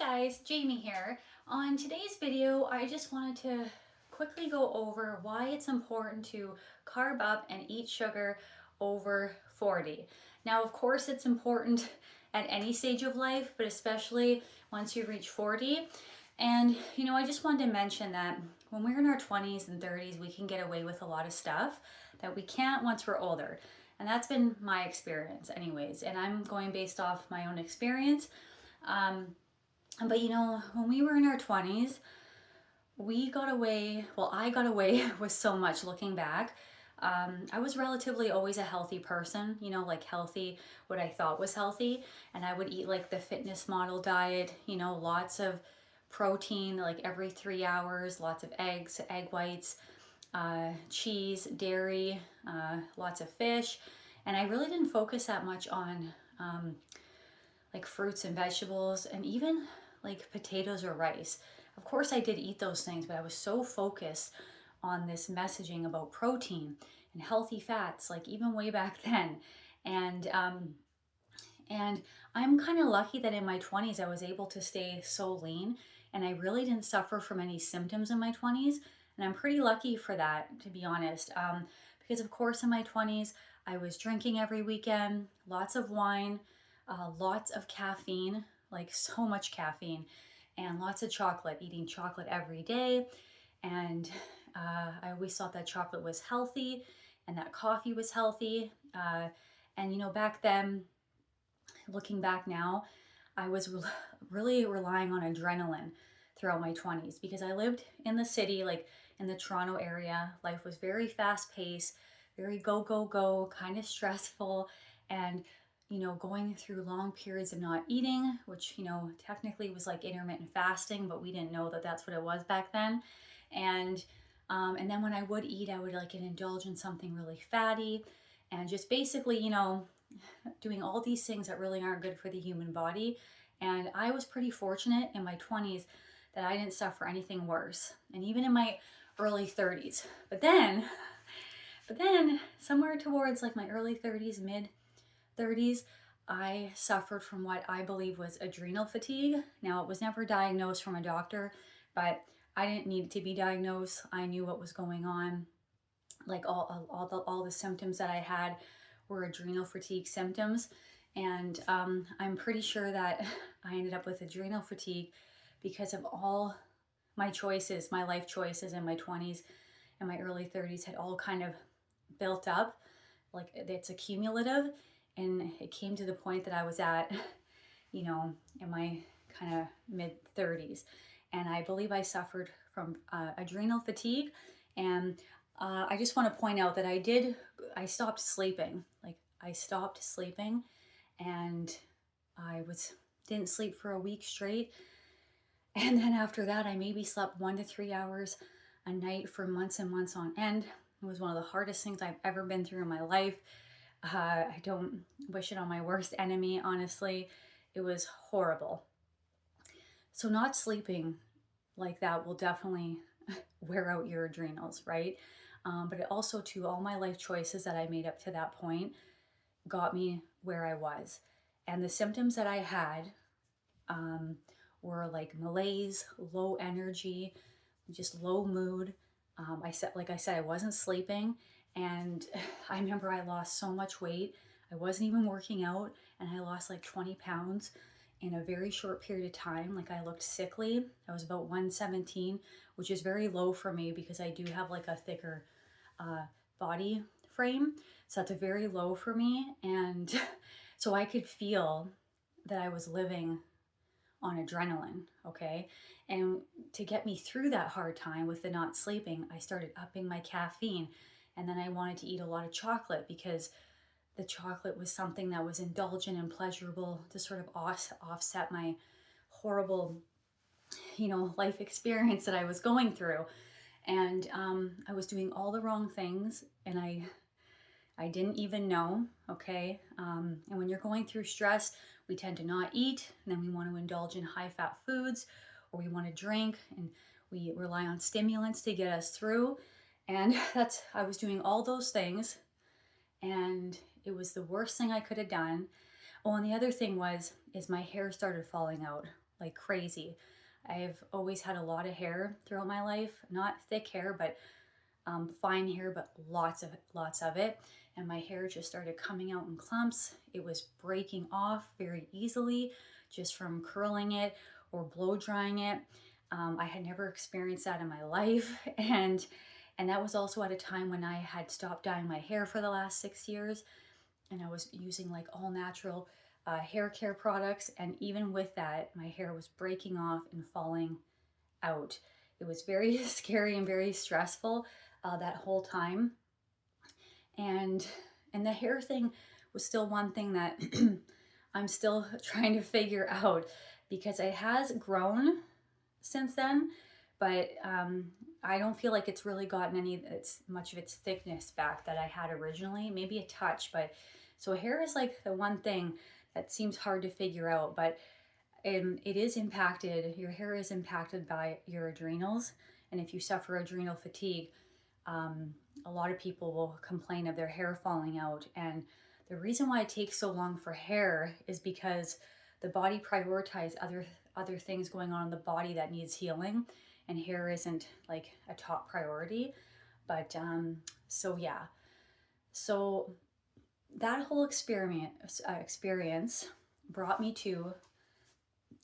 guys, Jamie here. On today's video, I just wanted to quickly go over why it's important to carb up and eat sugar over 40. Now, of course, it's important at any stage of life, but especially once you reach 40. And, I just wanted to mention that when we're in our 20s and 30s, we can get away with a lot of stuff that we can't once we're older. And that's been my experience anyways. And I'm going based off my own experience. But when we were in our 20s, I got away with so much looking back. I was relatively always a healthy person, like healthy, what I thought was healthy. And I would eat like the fitness model diet, lots of protein, like every 3 hours, lots of eggs, egg whites, cheese, dairy, lots of fish. And I really didn't focus that much on like fruits and vegetables and even like potatoes or rice. Of course I did eat those things, but I was so focused on this messaging about protein and healthy fats, like even way back then. And I'm kind of lucky that in my 20s I was able to stay so lean, and I really didn't suffer from any symptoms in my 20s. And I'm pretty lucky for that, to be honest, because of course in my 20s I was drinking every weekend, lots of wine, lots of caffeine, like so much caffeine, and lots of chocolate, eating chocolate every day. And I always thought that chocolate was healthy and that coffee was healthy. And back then, looking back now, I was really relying on adrenaline throughout my 20s because I lived in the city, like in the Toronto area. Life was very fast paced, very go, go, go, kind of stressful. And going through long periods of not eating, which, technically was like intermittent fasting, but we didn't know that that's what it was back then. And then when I would eat, I would like indulge in something really fatty and just basically, doing all these things that really aren't good for the human body. And I was pretty fortunate in my 20s that I didn't suffer anything worse. And even in my early 30s. But then somewhere towards like my early 30s, mid 30s, I suffered from what I believe was adrenal fatigue. Now, it was never diagnosed from a doctor, but I didn't need to be diagnosed. I knew what was going on. Like all the symptoms that I had were adrenal fatigue symptoms. And I'm pretty sure that I ended up with adrenal fatigue because of all my choices, my life choices in my 20s and my early 30s had all kind of built up. Like it's accumulative. And it came to the point that I was at, in my kind of mid 30s. And I believe I suffered from adrenal fatigue. And I just want to point out that I stopped sleeping. Like I stopped sleeping and didn't sleep for a week straight. And then after that, I maybe slept 1 to 3 hours a night for months and months on end. It was one of the hardest things I've ever been through in my life. I don't wish it on my worst enemy, honestly. It was horrible. So not sleeping like that will definitely wear out your adrenals, right? But it also, too, all my life choices that I made up to that point got me where I was. And the symptoms that I had were like malaise, low energy, just low mood. Like I said, I wasn't sleeping. And I remember I lost so much weight. I wasn't even working out, and I lost like 20 pounds in a very short period of time. Like I looked sickly. I was about 117, which is very low for me because I do have like a thicker body frame. So that's a very low for me. And so I could feel that I was living on adrenaline, okay? And to get me through that hard time with the not sleeping, I started upping my caffeine. And then I wanted to eat a lot of chocolate because the chocolate was something that was indulgent and pleasurable to sort of offset my horrible, life experience that I was going through. And I was doing all the wrong things, and I didn't even know, okay? And when you're going through stress, we tend to not eat, and then we want to indulge in high-fat foods, or we want to drink, and we rely on stimulants to get us through. And I was doing all those things, and it was the worst thing I could have done. Oh, and the other thing is my hair started falling out like crazy. I've always had a lot of hair throughout my life, not thick hair, but fine hair, but lots of it. And my hair just started coming out in clumps. It was breaking off very easily just from curling it or blow drying it. I had never experienced that in my life, and that was also at a time when I had stopped dyeing my hair for the last 6 years, and I was using like all natural hair care products. And even with that, my hair was breaking off and falling out. It was very scary and very stressful that whole time. And the hair thing was still one thing that I'm still trying to figure out, because it has grown since then, but I don't feel like it's really gotten much of its thickness back that I had originally. Maybe a touch, but so hair is like the one thing that seems hard to figure out. But it is impacted. Your hair is impacted by your adrenals, and if you suffer adrenal fatigue, a lot of people will complain of their hair falling out. And the reason why it takes so long for hair is because the body prioritizes other things going on in the body that needs healing, and hair isn't like a top priority. But so yeah, so that whole experience brought me to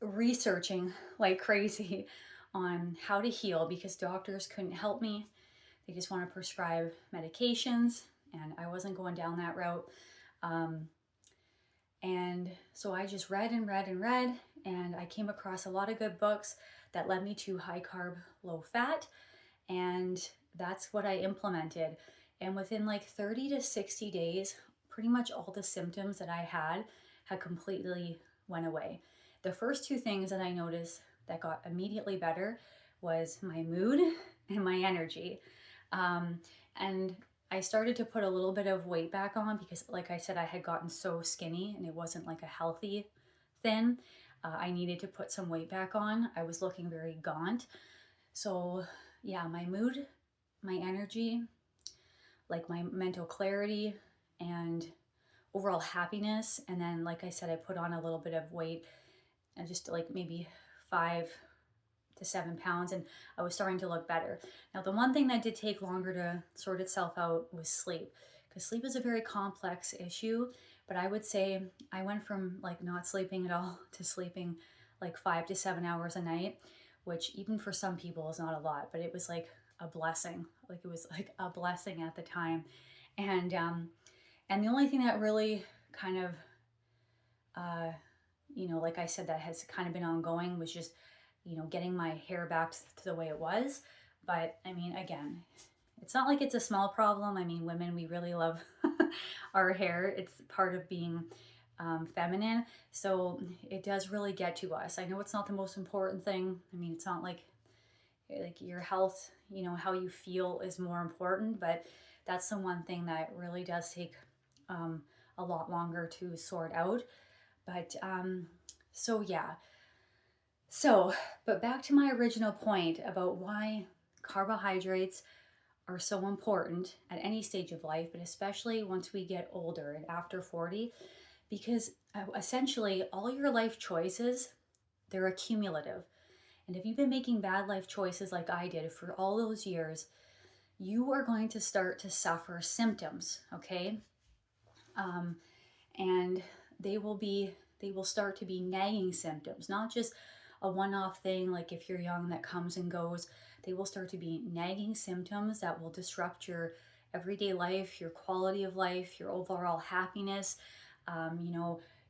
researching like crazy on how to heal, because doctors couldn't help me. They just want to prescribe medications, and I wasn't going down that route. And so I just read and read and read, and I came across a lot of good books that led me to high carb, low fat, and that's what I implemented. And within like 30 to 60 days, pretty much all the symptoms that I had completely went away. The first two things that I noticed that got immediately better was my mood and my energy. And I started to put a little bit of weight back on, because like I said, I had gotten so skinny and it wasn't like a healthy thin. I needed to put some weight back on. I was looking very gaunt. So yeah, my mood, my energy, like my mental clarity and overall happiness. And then, like I said, I put on a little bit of weight, and just like maybe 5 to 7 pounds, and I was starting to look better. Now, the one thing that did take longer to sort itself out was sleep, because sleep is a very complex issue. But I would say I went from like not sleeping at all to sleeping like 5 to 7 hours a night, which even for some people is not a lot, but it was like a blessing. Like it was like a blessing at the time. And the only thing that really kind of like I said, that has kind of been ongoing was just, getting my hair back to the way it was. But I mean, again, it's not like it's a small problem. I mean, women, we really love our hair. It's part of being feminine. So it does really get to us. I know it's not the most important thing. I mean, it's not like your health, how you feel is more important, but that's the one thing that really does take a lot longer to sort out. But so yeah. But back to my original point about why carbohydrates are so important at any stage of life, but especially once we get older and after 40, because essentially all your life choices, they're accumulative. And if you've been making bad life choices like I did for all those years, you are going to start to suffer symptoms, okay? And they will start to be nagging symptoms, not just a one-off thing like if you're young that comes and goes. They will start to be nagging symptoms that will disrupt your everyday life, your quality of life, your overall happiness,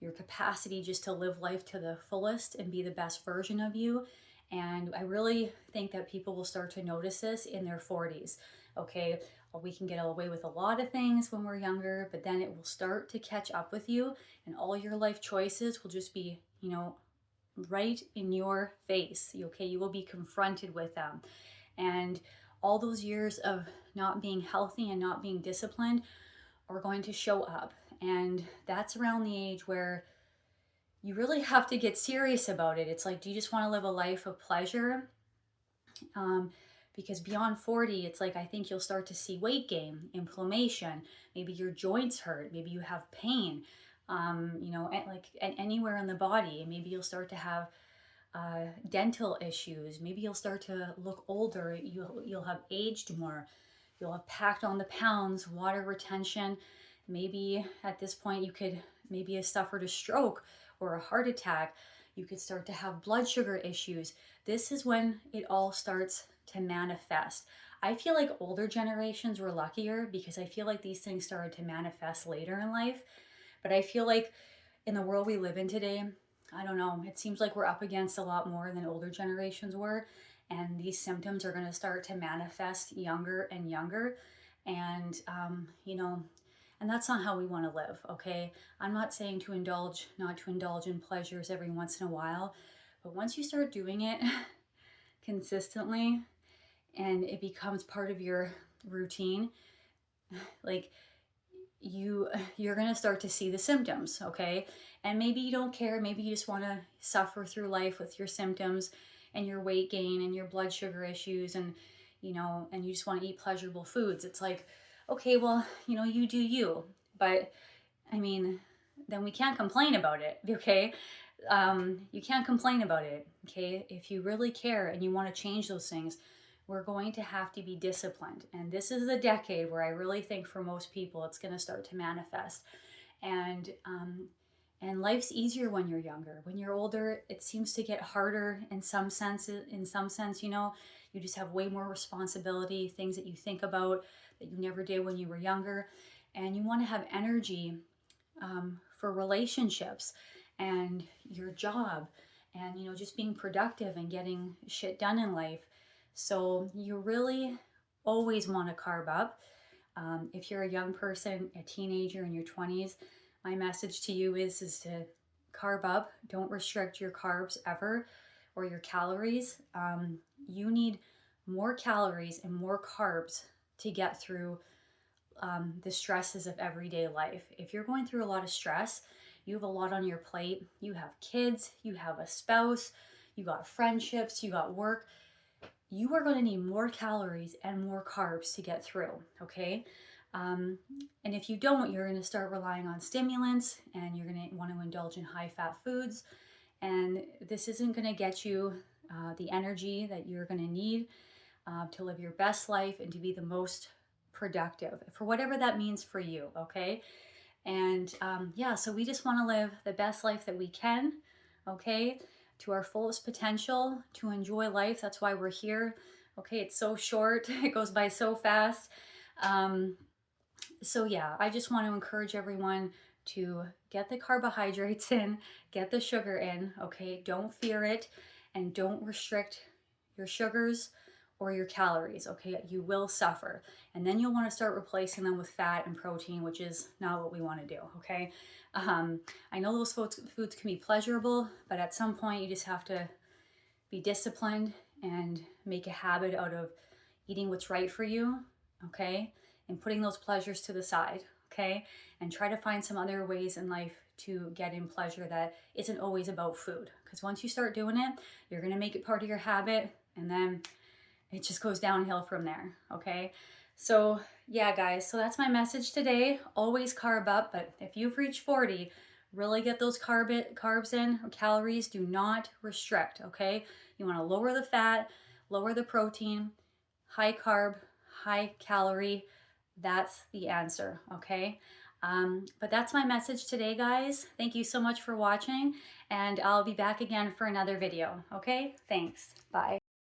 your capacity just to live life to the fullest and be the best version of you. And I really think that people will start to notice this in their 40s. Okay, well, we can get away with a lot of things when we're younger, but then it will start to catch up with you, and all your life choices will just be, right in your face. Okay, you will be confronted with them. And all those years of not being healthy and not being disciplined are going to show up. And that's around the age where you really have to get serious about it. It's like, do you just want to live a life of pleasure? Because beyond 40, it's like, I think you'll start to see weight gain, inflammation, maybe your joints hurt, maybe you have pain, anywhere in the body. And maybe you'll start to have dental issues. Maybe you'll start to look older. You'll have aged more. You'll have packed on the pounds, water retention. Maybe at this point you could maybe have suffered a stroke or a heart attack. You could start to have blood sugar issues. This is when it all starts to manifest. I feel like older generations were luckier because I feel like these things started to manifest later in life. But I feel like in the world we live in today, I don't know, it seems like we're up against a lot more than older generations were. And these symptoms are going to start to manifest younger and younger. And, you know, and that's not how we want to live, okay? I'm not saying not to indulge in pleasures every once in a while. But once you start doing it consistently and it becomes part of your routine, like you're going to start to see the symptoms, okay? And maybe you don't care. Maybe you just want to suffer through life with your symptoms and your weight gain and your blood sugar issues, and you know, and you just want to eat pleasurable foods. It's like, okay, well, you know, you do you. But I mean, then we can't complain about it, okay? You can't complain about it, okay? If you really care and you want to change those things, we're going to have to be disciplined. And this is the decade where I really think for most people it's going to start to manifest. And life's easier when you're younger. When you're older, it seems to get harder in some sense. You know, you just have way more responsibility, things that you think about that you never did when you were younger. And you want to have energy for relationships and your job and, you know, just being productive and getting shit done in life. So you really always want to carb up. If you're a young person, a teenager in your 20s, my message to you is to carb up. Don't restrict your carbs ever or your calories. You need more calories and more carbs to get through the stresses of everyday life. If you're going through a lot of stress, you have a lot on your plate. You have kids, you have a spouse, you got friendships, you got work. You are going to need more calories and more carbs to get through, okay? And if you don't, you're going to start relying on stimulants and you're going to want to indulge in high-fat foods. And this isn't going to get you the energy that you're going to need to live your best life and to be the most productive for whatever that means for you, okay? And yeah, so we just want to live the best life that we can, okay? To our fullest potential, to enjoy life. That's why we're here. Okay, it's so short. It goes by so fast. So yeah, I just want to encourage everyone to get the carbohydrates in, get the sugar in, okay? Don't fear it and don't restrict your sugars or your calories, okay? You will suffer. And then you'll want to start replacing them with fat and protein, which is not what we want to do, okay? I know those foods can be pleasurable, but at some point you just have to be disciplined and make a habit out of eating what's right for you, okay? And putting those pleasures to the side, okay? And try to find some other ways in life to get in pleasure that isn't always about food. Because once you start doing it, you're gonna make it part of your habit, and then it just goes downhill from there, okay? So yeah, guys, so that's my message today. Always carb up, but if you've reached 40, really get those carbs in, or calories. Do not restrict, okay? You wanna lower the fat, lower the protein, high carb, high calorie. That's the answer, okay? But that's my message today, guys. Thank you so much for watching, and I'll be back again for another video, okay? Thanks, bye.